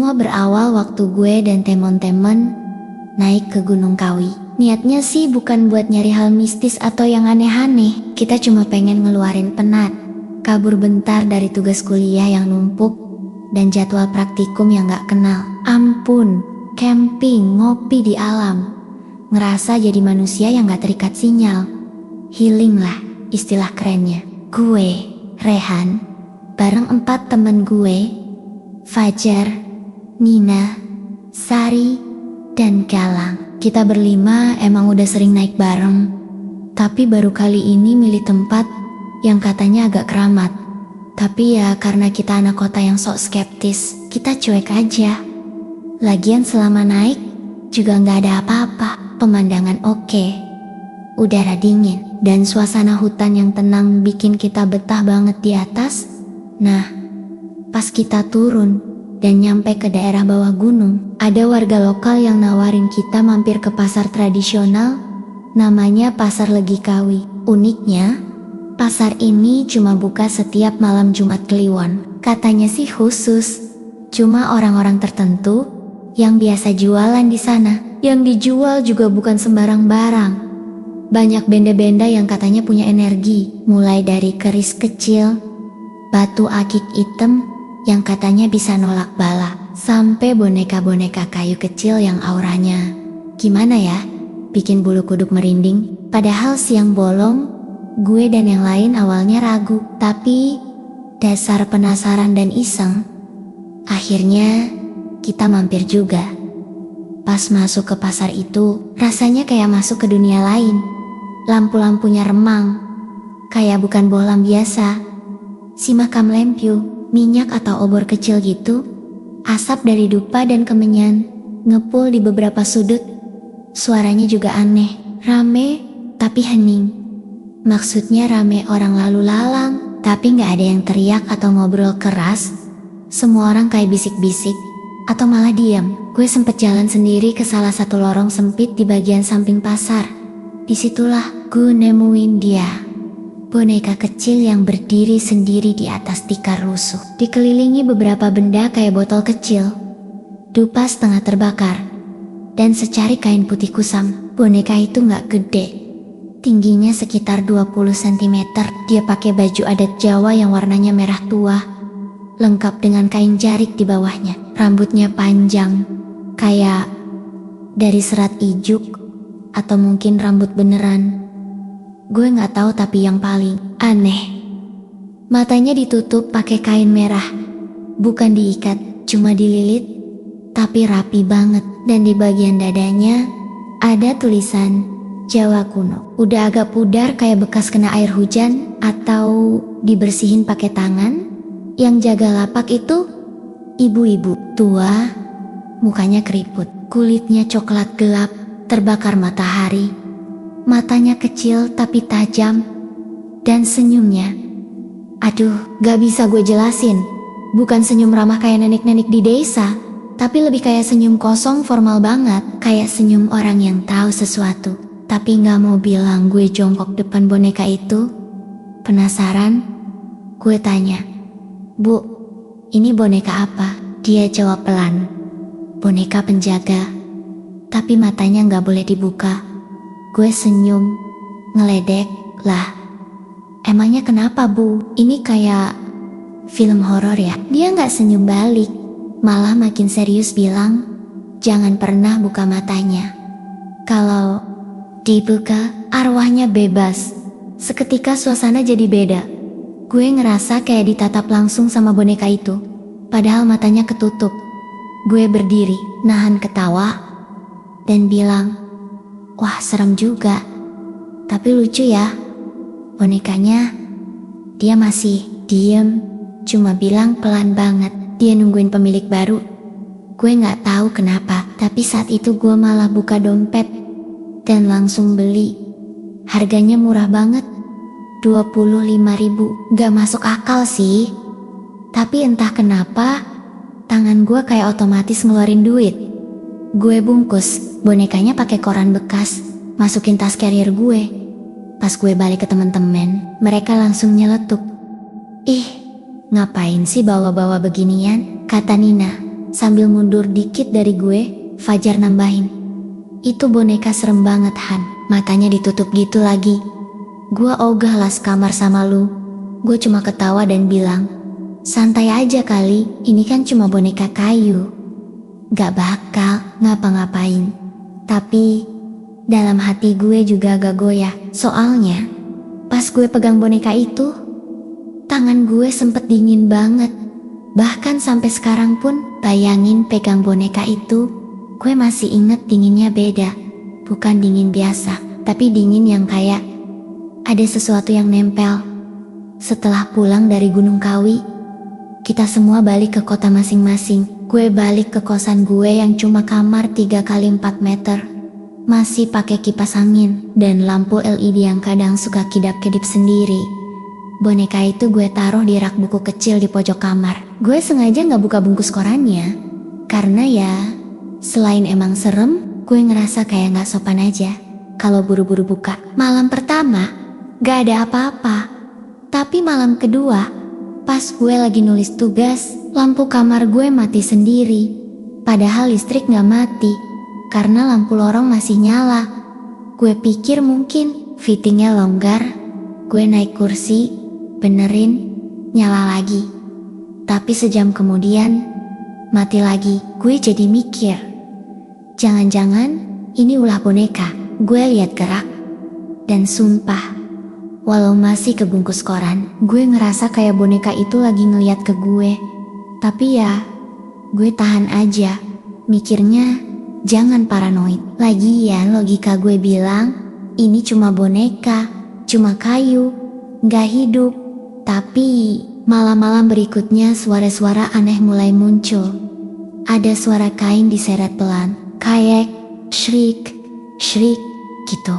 Semua berawal waktu gue dan temen-temen naik ke Gunung Kawi. Niatnya sih bukan buat nyari hal mistis atau yang aneh-aneh. Kita cuma pengen ngeluarin penat, kabur bentar dari tugas kuliah yang numpuk dan jadwal praktikum yang gak kenal. Ampun, camping, ngopi di alam, ngerasa jadi manusia yang gak terikat sinyal. Healing lah istilah kerennya. Gue, Rehan, bareng 4 temen gue, Fajar, Nina, Sari, dan Galang. Kita berlima emang udah sering naik bareng, tapi baru kali ini milih tempat yang katanya agak keramat. Tapi ya karena kita anak kota yang sok skeptis, kita cuek aja. Lagian selama naik juga nggak ada apa-apa. Pemandangan oke, udara dingin, dan suasana hutan yang tenang bikin kita betah banget di atas. Nah, pas kita turun dan nyampe ke daerah bawah gunung, ada warga lokal yang nawarin kita mampir ke pasar tradisional, namanya Pasar Legi Kawi. Uniknya, pasar ini cuma buka setiap malam Jumat Kliwon. Katanya sih khusus, cuma orang-orang tertentu yang biasa jualan di sana. Yang dijual juga bukan sembarang barang. Banyak benda-benda yang katanya punya energi, mulai dari keris kecil, batu akik hitam yang katanya bisa nolak bala, sampai boneka-boneka kayu kecil yang auranya, gimana ya, bikin bulu kuduk merinding. Padahal siang bolong, gue dan yang lain awalnya ragu, tapi dasar penasaran dan iseng, akhirnya kita mampir juga. Pas masuk ke pasar itu, rasanya kayak masuk ke dunia lain. Lampu-lampunya remang, kayak bukan bohlam biasa. Si makam lempiu, minyak atau obor kecil gitu, asap dari dupa dan kemenyan ngepul di beberapa sudut. Suaranya juga aneh, rame tapi hening. Maksudnya rame orang lalu lalang, tapi gak ada yang teriak atau ngobrol keras. Semua orang kayak bisik-bisik atau malah diam. Gue sempet jalan sendiri ke salah satu lorong sempit di bagian samping pasar. Disitulah gue nemuin dia, boneka kecil yang berdiri sendiri di atas tikar rusuh, dikelilingi beberapa benda kayak botol kecil, dupa setengah terbakar, dan secari kain putih kusam. Boneka itu gak gede, tingginya sekitar 20 cm. Dia pakai baju adat Jawa yang warnanya merah tua, lengkap dengan kain jarik di bawahnya. Rambutnya panjang, kayak dari serat ijuk, atau mungkin rambut beneran. Gue gak tahu, tapi yang paling aneh, matanya ditutup pakai kain merah, bukan diikat, cuma dililit, tapi rapi banget. Dan di bagian dadanya ada tulisan Jawa kuno. Udah agak pudar kayak bekas kena air hujan atau dibersihin pakai tangan. Yang jaga lapak itu ibu-ibu tua, mukanya keriput, kulitnya coklat gelap, terbakar matahari. Matanya kecil tapi tajam, dan senyumnya, aduh, gak bisa gue jelasin. Bukan senyum ramah kayak nenek-nenek di desa, tapi lebih kayak senyum kosong, formal banget. Kayak senyum orang yang tahu sesuatu, tapi gak mau bilang. Gue jongkok depan boneka itu, penasaran. Gue tanya, "Bu, ini boneka apa?" Dia jawab pelan, "Boneka penjaga, tapi matanya gak boleh dibuka." Gue senyum, ngeledek, "Lah, emangnya kenapa, Bu? Ini kayak film horor ya?" Dia gak senyum balik, malah makin serius bilang, "Jangan pernah buka matanya. Kalau dibuka, arwahnya bebas." Seketika suasana jadi beda. Gue ngerasa kayak ditatap langsung sama boneka itu, padahal matanya ketutup. Gue berdiri, nahan ketawa, dan bilang, "Wah, serem juga. Tapi lucu ya." Bonekanya, dia masih diem, cuma bilang pelan banget, dia nungguin pemilik baru. Gue gak tahu kenapa, tapi saat itu gue malah buka dompet dan langsung beli. Harganya murah banget, 25.000. Gak masuk akal sih, tapi entah kenapa tangan gue kayak otomatis ngeluarin duit. Gue bungkus bonekanya pakai koran bekas, masukin tas carrier gue. Pas gue balik ke temen-temen, mereka langsung nyeletuk, "Ih, ngapain sih bawa-bawa beginian?" kata Nina. Sambil mundur dikit dari gue, Fajar nambahin, "Itu boneka serem banget Han, matanya ditutup gitu lagi." Gua ogah las kamar sama lu. Gue cuma ketawa dan bilang, "Santai aja kali, ini kan cuma boneka kayu. Gak bakal ngapa-ngapain." Tapi dalam hati gue juga agak goyah. Soalnya pas gue pegang boneka itu, tangan gue sempet dingin banget. Bahkan sampai sekarang pun, bayangin pegang boneka itu, gue masih inget dinginnya beda. Bukan dingin biasa, tapi dingin yang kayak ada sesuatu yang nempel. Setelah pulang dari Gunung Kawi, kita semua balik ke kota masing-masing. Gue balik ke kosan gue yang cuma kamar 3x4 meter. Masih pakai kipas angin dan lampu LED yang kadang suka kedap-kedip sendiri. Boneka itu gue taruh di rak buku kecil di pojok kamar. Gue sengaja gak buka bungkus korannya, karena ya, selain emang serem, gue ngerasa kayak gak sopan aja kalau buru-buru buka. Malam pertama, gak ada apa-apa. Tapi malam kedua, pas gue lagi nulis tugas, lampu kamar gue mati sendiri. Padahal listrik gak mati, karena lampu lorong masih nyala. Gue pikir mungkin fittingnya longgar. Gue naik kursi, benerin, nyala lagi. Tapi sejam kemudian, mati lagi. Gue jadi mikir, jangan-jangan ini ulah boneka. Gue lihat gerak, dan sumpah, walau masih kebungkus koran, gue ngerasa kayak boneka itu lagi ngeliat ke gue. Tapi ya, gue tahan aja. Mikirnya, jangan paranoid. Lagian logika gue bilang, ini cuma boneka, cuma kayu, gak hidup. Tapi malam-malam berikutnya suara-suara aneh mulai muncul. Ada suara kain diseret pelan, kayak shriek, shriek gitu.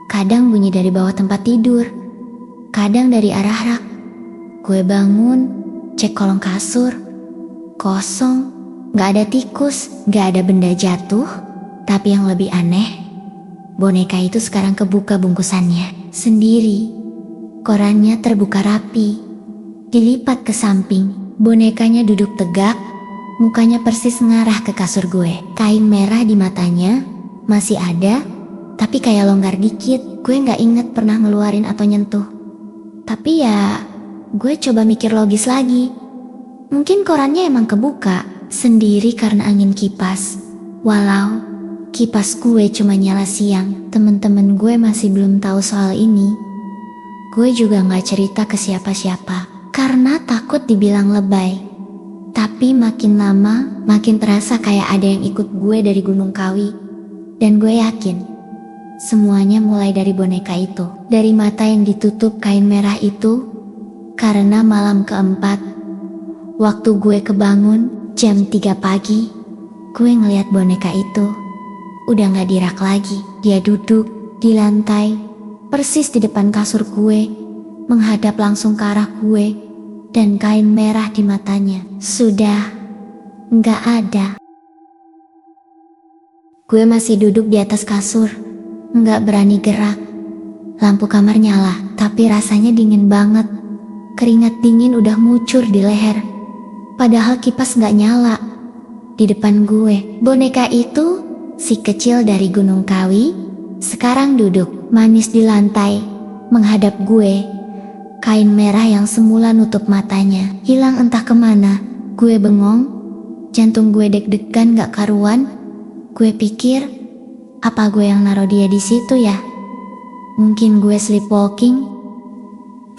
Kadang bunyi dari bawah tempat tidur, kadang dari arah rak. Gue bangun, cek kolong kasur, kosong, gak ada tikus, gak ada benda jatuh. Tapi yang lebih aneh, boneka itu sekarang kebuka bungkusannya sendiri. Korannya terbuka rapi, dilipat ke samping. Bonekanya duduk tegak, mukanya persis ngarah ke kasur gue. Kain merah di matanya masih ada, tapi kayak longgar dikit. Gue gak inget pernah ngeluarin atau nyentuh. Tapi ya, gue coba mikir logis lagi. Mungkin korannya emang kebuka sendiri karena angin kipas. Walau kipas gue cuma nyala siang, temen-temen gue masih belum tahu soal ini. Gue juga gak cerita ke siapa-siapa, karena takut dibilang lebay. Tapi makin lama, makin terasa kayak ada yang ikut gue dari Gunung Kawi. Dan gue yakin, semuanya mulai dari boneka itu. Dari mata yang ditutup kain merah itu. Karena malam keempat, waktu gue kebangun, jam 3 pagi, gue ngeliat boneka itu. Udah gak di rak lagi, dia duduk di lantai, persis di depan kasur gue, menghadap langsung ke arah gue, dan kain merah di matanya sudah nggak ada. Gue masih duduk di atas kasur, nggak berani gerak. Lampu kamar nyala, tapi rasanya dingin banget. Keringat dingin udah mucur di leher, padahal kipas nggak nyala. Di depan gue, boneka itu, si kecil dari Gunung Kawi, sekarang duduk manis di lantai, menghadap gue. Kain merah yang semula nutup matanya hilang entah kemana. Gue bengong, jantung gue deg-degan gak karuan. Gue pikir, apa gue yang naruh dia di situ ya? Mungkin gue sleepwalking.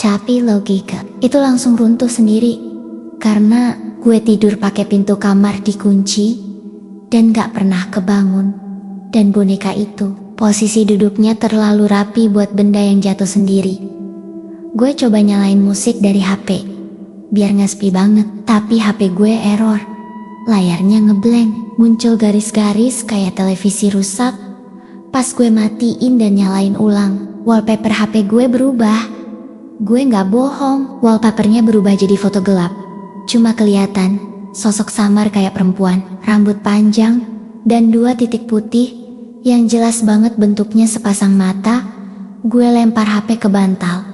Tapi logika itu langsung runtuh sendiri, karena gue tidur pakai pintu kamar dikunci dan gak pernah kebangun. Dan boneka itu, posisi duduknya terlalu rapi buat benda yang jatuh sendiri. Gue coba nyalain musik dari HP, biar gak sepi banget. Tapi HP gue error, layarnya ngeblank, muncul garis-garis kayak televisi rusak. Pas gue matiin dan nyalain ulang, wallpaper HP gue berubah. Gue gak bohong, wallpapernya berubah jadi foto gelap. Cuma kelihatan sosok samar kayak perempuan, rambut panjang, dan 2 titik putih yang jelas banget bentuknya sepasang mata. Gue lempar HP ke bantal,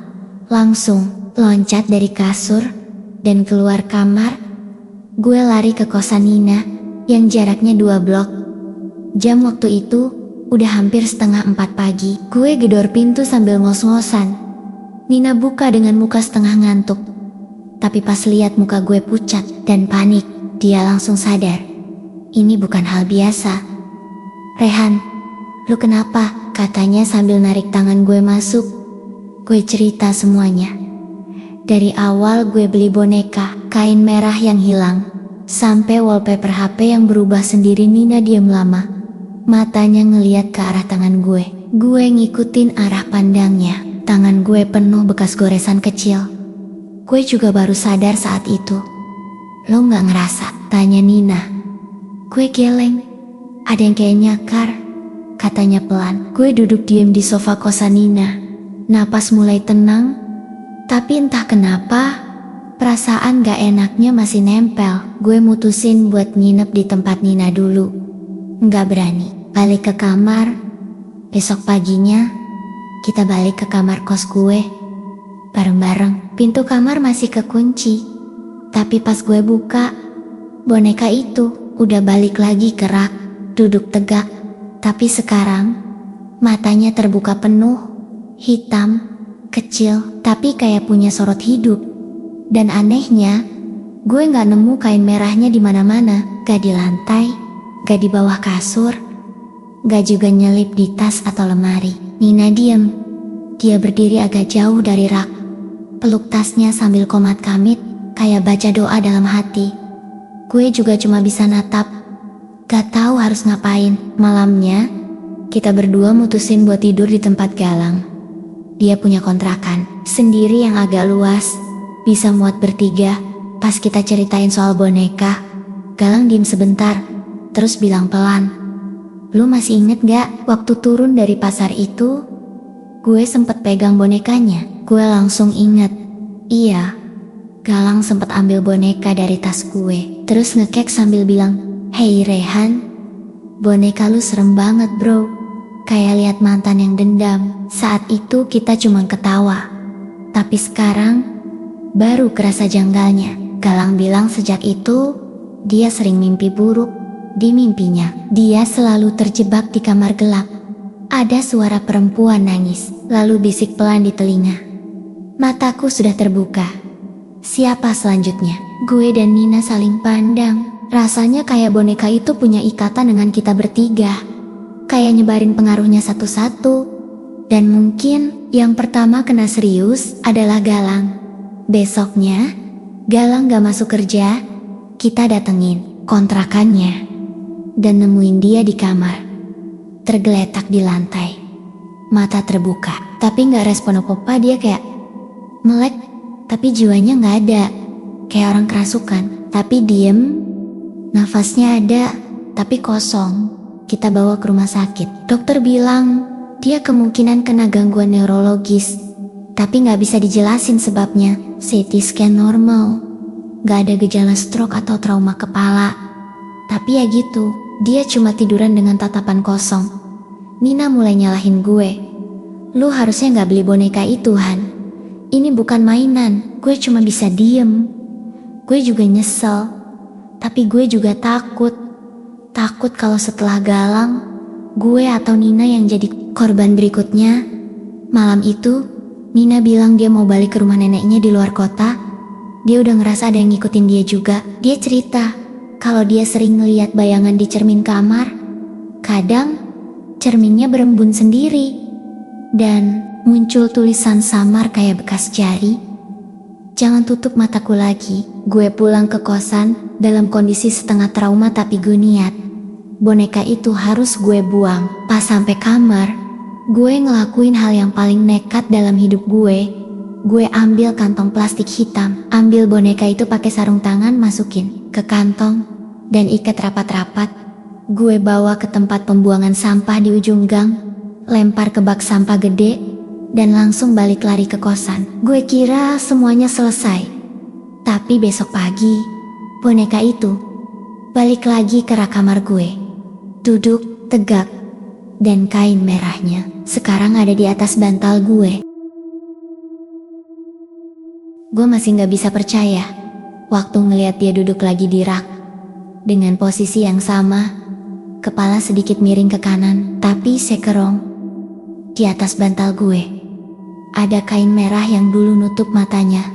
langsung loncat dari kasur dan keluar kamar. Gue lari ke kosan Nina yang jaraknya 2 blok. Jam waktu itu udah hampir setengah 4 pagi. Gue gedor pintu sambil ngos-ngosan. Nina buka dengan muka setengah ngantuk. Tapi pas lihat muka gue pucat dan panik, dia langsung sadar. Ini bukan hal biasa. "Rehan, lu kenapa?" katanya sambil narik tangan gue masuk. Gue cerita semuanya. Dari awal gue beli boneka, kain merah yang hilang, sampai wallpaper HP yang berubah sendiri. Nina diam lama. Matanya ngeliat ke arah tangan gue. Gue ngikutin arah pandangnya. Tangan gue penuh bekas goresan kecil. Gue juga baru sadar saat itu. "Lo gak ngerasa?" tanya Nina. Gue geleng. "Ada yang kayak nyakar," katanya pelan. Gue duduk diam di sofa kosan Nina. Napas mulai tenang. Tapi entah kenapa, perasaan gak enaknya masih nempel. Gue mutusin buat nginep di tempat Nina dulu. Gak berani balik ke kamar. Besok paginya, kita balik ke kamar kos gue. Bareng-bareng, pintu kamar masih kekunci. Tapi pas gue buka, boneka itu udah balik lagi ke rak, duduk tegak. Tapi sekarang, matanya terbuka penuh, hitam, kecil, tapi kayak punya sorot hidup. Dan anehnya, gue gak nemu kain merahnya di mana-mana, gak di lantai, gak di bawah kasur, gak juga nyelip di tas atau lemari. Nina diem. Dia berdiri agak jauh dari rak, peluk tasnya sambil komat kamit, kayak baca doa dalam hati. Gue juga cuma bisa natap, gak tahu harus ngapain. Malamnya, kita berdua mutusin buat tidur di tempat Galang. Dia punya kontrakan sendiri yang agak luas, bisa muat bertiga. Pas kita ceritain soal boneka, Galang diem sebentar, terus bilang pelan, "Lu masih inget gak waktu turun dari pasar itu? Gue sempet pegang bonekanya." Gue langsung inget. Iya, Galang sempet ambil boneka dari tas gue, terus ngekek sambil bilang, "Hei Rehan, boneka lu serem banget bro, kayak lihat mantan yang dendam." Saat itu kita cuma ketawa. Tapi sekarang, baru kerasa janggalnya. Galang bilang sejak itu, dia sering mimpi buruk. Di mimpinya, dia selalu terjebak di kamar gelap. Ada suara perempuan nangis, lalu bisik pelan di telinga. Mataku sudah terbuka. Siapa selanjutnya? Gue dan Nina saling pandang. Rasanya kayak boneka itu punya ikatan dengan kita bertiga. Kayak nyebarin pengaruhnya satu-satu. Dan mungkin yang pertama kena serius adalah Galang. Besoknya, Galang gak masuk kerja. Kita datengin kontrakannya dan nemuin dia di kamar, tergeletak di lantai, mata terbuka. Tapi gak respon apa-apa. Dia kayak melek, tapi jiwanya gak ada, kayak orang kerasukan. Tapi diem, nafasnya ada, tapi kosong. Kita bawa ke rumah sakit. Dokter bilang dia kemungkinan kena gangguan neurologis, tapi gak bisa dijelasin sebabnya. CT scan normal, gak ada gejala stroke atau trauma kepala. Tapi ya gitu, dia cuma tiduran dengan tatapan kosong. Nina mulai nyalahin gue. "Lu harusnya gak beli boneka itu, Han. Ini bukan mainan." Gue cuma bisa diem. Gue juga nyesel, tapi gue juga takut. Takut kalau setelah Galang, gue atau Nina yang jadi korban berikutnya. Malam itu, Nina bilang dia mau balik ke rumah neneknya di luar kota. Dia udah ngerasa ada yang ngikutin dia juga. Dia cerita kalau dia sering ngeliat bayangan di cermin kamar. Kadang, cerminnya berembun sendiri. Dan muncul tulisan samar kayak bekas jari. "Jangan tutup mataku lagi." Gue pulang ke kosan dalam kondisi setengah trauma, tapi gue niat boneka itu harus gue buang. Pas sampai kamar, gue ngelakuin hal yang paling nekat dalam hidup gue. Gue ambil kantong plastik hitam, ambil boneka itu pakai sarung tangan, masukin ke kantong dan ikat rapat-rapat. Gue bawa ke tempat pembuangan sampah di ujung gang, lempar ke bak sampah gede, dan langsung balik lari ke kosan. Gue kira semuanya selesai. Tapi besok pagi, boneka itu balik lagi ke rak kamar gue. Duduk tegak, dan kain merahnya sekarang ada di atas bantal gue. Gue masih gak bisa percaya. Waktu ngeliat dia duduk lagi di rak, dengan posisi yang sama, kepala sedikit miring ke kanan, tapi sekerong. Di atas bantal gue, ada kain merah yang dulu nutup matanya,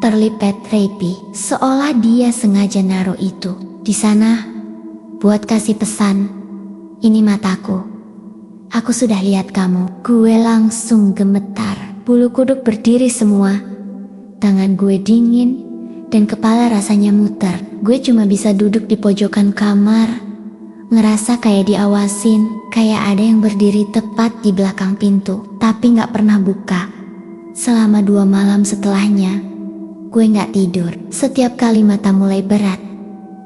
terlipat rapi, seolah dia sengaja naruh itu di sana buat kasih pesan, ini mataku. Aku sudah lihat kamu. Gue langsung gemetar, bulu kuduk berdiri semua, tangan gue dingin, dan kepala rasanya muter. Gue cuma bisa duduk di pojokan kamar, ngerasa kayak diawasin, kayak ada yang berdiri tepat di belakang pintu, tapi gak pernah buka. Selama 2 malam setelahnya, gue gak tidur. Setiap kali mata mulai berat,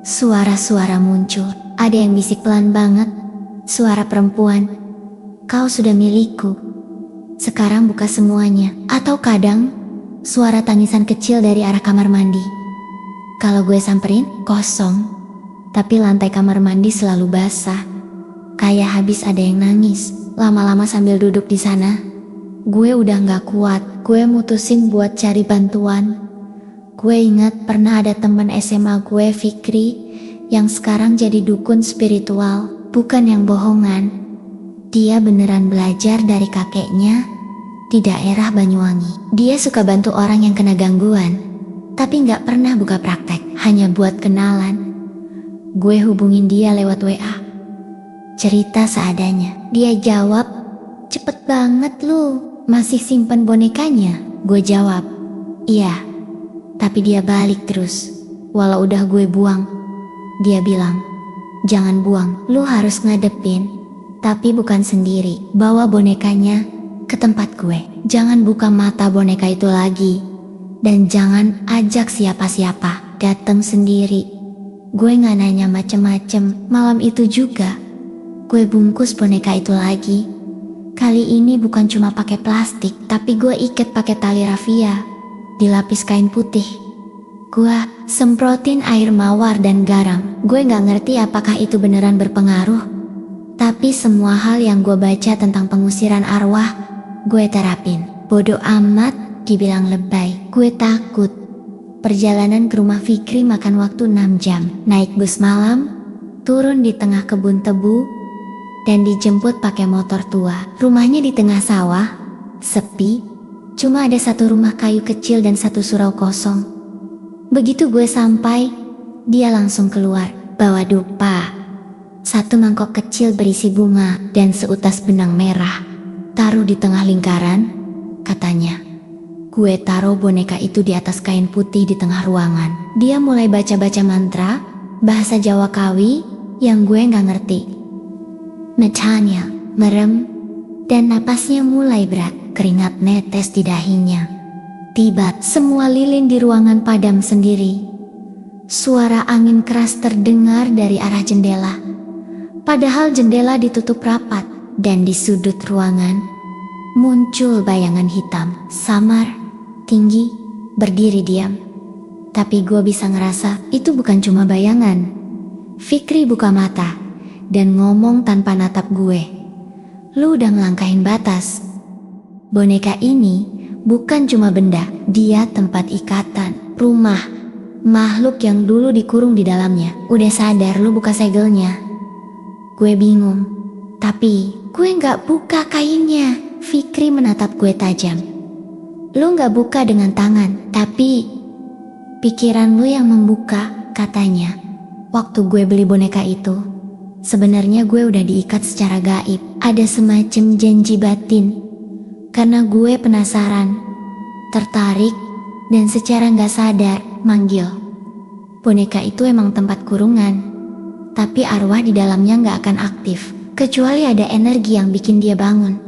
suara-suara muncul. Ada yang bisik pelan banget, suara perempuan, kau sudah milikku, sekarang buka semuanya. Atau kadang, suara tangisan kecil dari arah kamar mandi. Kalau gue samperin, kosong, tapi lantai kamar mandi selalu basah, kayak habis ada yang nangis. Lama-lama sambil duduk di sana, gue udah gak kuat. Gue mutusin buat cari bantuan. Gue ingat pernah ada teman SMA gue, Fikri, yang sekarang jadi dukun spiritual, bukan yang bohongan. Dia beneran belajar dari kakeknya di daerah Banyuwangi. Dia suka bantu orang yang kena gangguan, tapi gak pernah buka praktek, hanya buat kenalan. Gue hubungin dia lewat WA, cerita seadanya. Dia jawab, cepet banget lu, masih simpen bonekanya? Gue jawab, iya, tapi dia balik terus, walau udah gue buang. Dia bilang, jangan buang, lu harus ngadepin, tapi bukan sendiri. Bawa bonekanya ke tempat gue, jangan buka mata boneka itu lagi, dan jangan ajak siapa-siapa, dateng sendiri. Gue gak nanya macem-macem. Malam itu juga, gue bungkus boneka itu lagi. Kali ini bukan cuma pakai plastik, tapi gue ikat pakai tali rafia, dilapis kain putih. Gue semprotin air mawar dan garam. Gue gak ngerti apakah itu beneran berpengaruh, tapi semua hal yang gue baca tentang pengusiran arwah, gue terapin. Bodoh amat, dibilang lebay. Gue takut. Perjalanan ke rumah Fikri makan waktu 6 jam. Naik bus malam, turun di tengah kebun tebu, dan dijemput pakai motor tua. Rumahnya di tengah sawah, sepi, cuma ada satu rumah kayu kecil dan satu surau kosong. Begitu gue sampai, dia langsung keluar, bawa dupa, satu mangkok kecil berisi bunga, dan seutas benang merah. Taruh di tengah lingkaran, katanya. Gue taruh boneka itu di atas kain putih di tengah ruangan. Dia mulai baca-baca mantra, bahasa Jawa Kawi, yang gue gak ngerti. Matanya merem, dan napasnya mulai berat, keringat netes di dahinya. Tiba, semua lilin di ruangan padam sendiri. Suara angin keras terdengar dari arah jendela. Padahal jendela ditutup rapat, dan di sudut ruangan muncul bayangan hitam, samar, tinggi, berdiri diam. Tapi gue bisa ngerasa itu bukan cuma bayangan. Fikri buka mata dan ngomong tanpa natap gue. Lu udah ngelangkahin batas. Boneka ini bukan cuma benda, dia tempat ikatan, rumah, makhluk yang dulu dikurung di dalamnya. Udah sadar lu buka segelnya? Gue bingung, tapi gue gak buka kainnya. Fikri menatap gue tajam. Lu gak buka dengan tangan, tapi pikiran lu yang membuka, katanya. Waktu gue beli boneka itu, sebenarnya gue udah diikat secara gaib. Ada semacam janji batin. Karena gue penasaran, tertarik, dan secara gak sadar manggil. Boneka itu emang tempat kurungan, tapi arwah di dalamnya gak akan aktif, kecuali ada energi yang bikin dia bangun.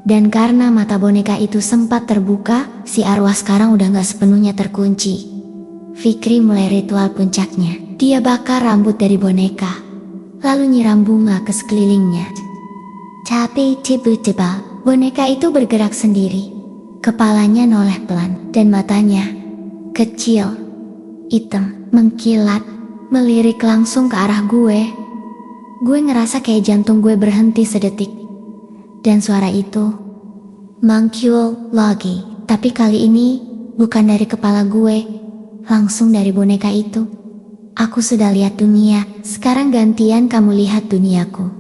Dan karena mata boneka itu sempat terbuka, si arwah sekarang udah gak sepenuhnya terkunci. Fikri mulai ritual puncaknya. Dia bakar rambut dari boneka, lalu nyiram bunga ke sekelilingnya. Tapi tiba-tiba boneka itu bergerak sendiri. Kepalanya noleh pelan, dan matanya kecil, hitam, mengkilat, melirik langsung ke arah gue. Gue ngerasa kayak jantung gue berhenti sedetik. Dan suara itu mangkul lagi, tapi kali ini bukan dari kepala gue. langsung dari boneka itu. Aku sudah lihat dunia, sekarang gantian kamu lihat duniaku.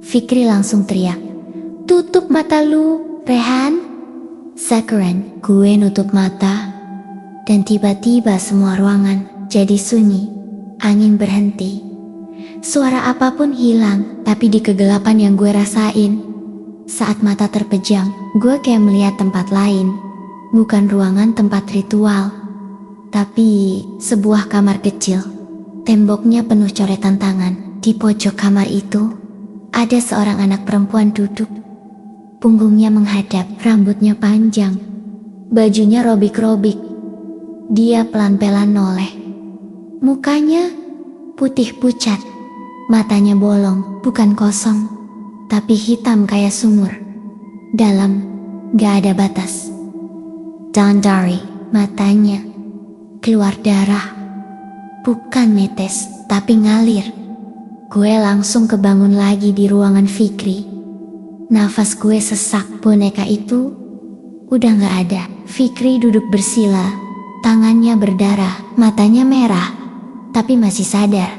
Fikri langsung teriak, tutup mata lu, Rehan. Sekarang gue nutup mata, dan tiba-tiba semua ruangan jadi sunyi. Angin berhenti. Suara apapun hilang, tapi di kegelapan yang gue rasain, saat mata terpejam, gue kayak melihat tempat lain. Bukan ruangan tempat ritual, tapi sebuah kamar kecil. Temboknya penuh coretan tangan. Di pojok kamar itu, ada seorang anak perempuan duduk. Punggungnya menghadap, rambutnya panjang. Bajunya robik-robik. Dia pelan-pelan noleh. Mukanya putih pucat. Matanya bolong, bukan kosong, tapi hitam kayak sumur. Dalam, gak ada batas. Dan dari matanya keluar darah. Bukan netes, tapi ngalir. Gue langsung kebangun lagi di ruangan Fikri. Nafas gue sesak, boneka itu udah gak ada. Fikri duduk bersila, tangannya berdarah, matanya merah, tapi masih sadar.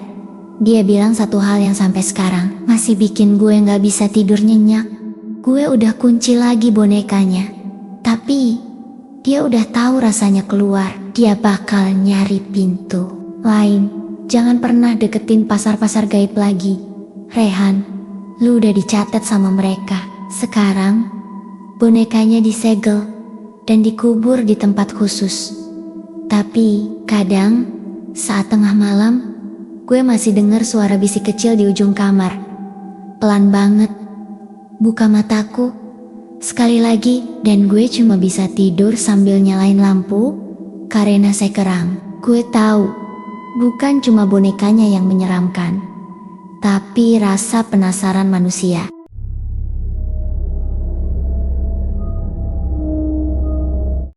Dia bilang satu hal yang sampai sekarang masih bikin gue gak bisa tidur nyenyak. Gue udah kunci lagi bonekanya, tapi dia udah tahu rasanya keluar. Dia bakal nyari pintu lain. Jangan pernah deketin pasar-pasar gaib lagi. Rehan, lu udah dicatat sama mereka. Sekarang, bonekanya disegel dan dikubur di tempat khusus. Tapi, kadang, saat tengah malam, gue masih dengar suara bisik kecil di ujung kamar. Pelan banget. Buka mataku sekali lagi, dan gue cuma bisa tidur sambil nyalain lampu karena sekarang gue tahu bukan cuma bonekanya yang menyeramkan, tapi rasa penasaran manusia.